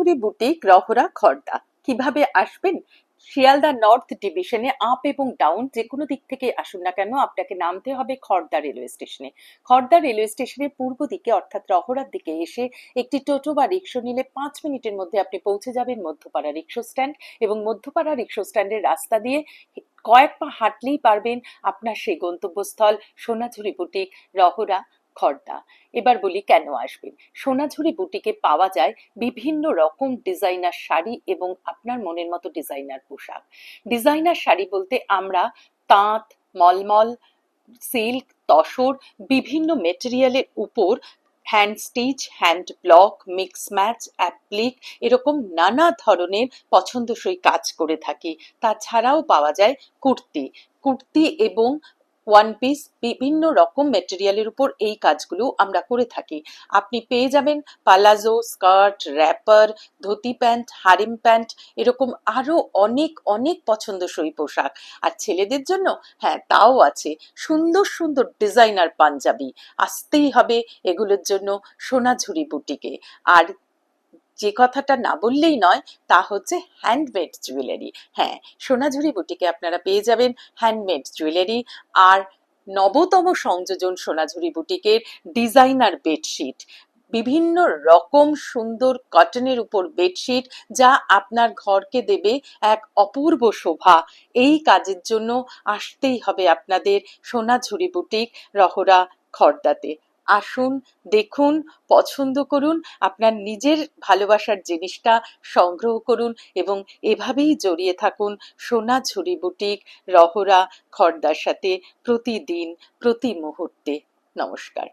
সোনাঝুরি boutique, Rahara, Khardah. কিভাবে আসবেন? Sealdah north ডিভিশনে আপ এবং ডাউন যে কোনো দিক থেকে আসুন না কেন, আপনাকে নামতে হবে খড়দা রেলওয়ে স্টেশনে। খড়দা রেলওয়ে স্টেশনের পূর্ব দিকে অর্থাৎ রহরার দিকে এসে একটি টোটো বা রিক্সা নিলে 5 মিনিটের মধ্যে আপনি পৌঁছে যাবেন মধ্যপাড়া রিক্সা স্ট্যান্ড, এবং মধ্যপাড়া রিক্সা স্ট্যান্ডের রাস্তা দিয়ে কয়েক পা হাঁটলেই পারবেন আপনার সেই গন্তব্যস্থল সোনাঝুরি বুটিক, রহরা, খড়দা। এবার বলি কেন আসবেন। সোনাঝুরি বুটিকে পাওয়া যায় বিভিন্ন রকম ডিজাইনার শাড়ি এবং আপনার মনের মতো ডিজাইনার পোশাক। ডিজাইনার শাড়ি বলতে আমরা তাঁত, মলমল, সিল্ক, তসর, বিভিন্ন মেটেরিয়ালের উপর hand stitch, hand block, mix match, applique এরকম নানা ধরনের পছন্দসই কাজ করে থাকি। তাছাড়াও পাওয়া যায় কুর্তি, কুর্তি এবং ওয়ান পিস, বিভিন্ন রকম মেটেরিয়ালের উপর এই কাজগুলো আমরা করে থাকি। আপনি পেয়ে যাবেন palazzo, skirt, wrapper, dhoti pant, harem pant, এরকম আরো অনেক অনেক পছন্দসই পোশাক। আর ছেলেদের জন্য হ্যাঁ তাও আছে, সুন্দর সুন্দর ডিজাইনার পাঞ্জাবি। আসতেই হবে এগুলোর জন্য সোনাঝুরি বুটিকে। আর যে কথাটা না বললেই নয় তা হচ্ছে হ্যান্ডমেড জুয়েলারি। হ্যাঁ, সোনাঝুরি বুটিকে আপনারা পেয়ে যাবেন হ্যান্ডমেড জুয়েলারি। আর নবতম সংযোজন সোনাঝুরি বুটিকের ডিজাইনার বেডশিট, বিভিন্ন রকম সুন্দর কটনের উপর বেডশিট, যা আপনার ঘরকে দেবে এক অপূর্ব শোভা। এই কাজের জন্য আসতেই হবে আপনাদের সোনাঝুরি বুটিক, রহরা, খড়দাতে। আসুন, দেখুন, পছন্দ করুন, আপনার নিজের ভালোবাসার জিনিসটা সংগ্রহ করুন এবং এভাবেই জড়িয়ে থাকুন সোনাঝুরি বুটিক, রহরা, খড়দার সাথে প্রতিদিন, প্রতি মুহূর্তে। নমস্কার।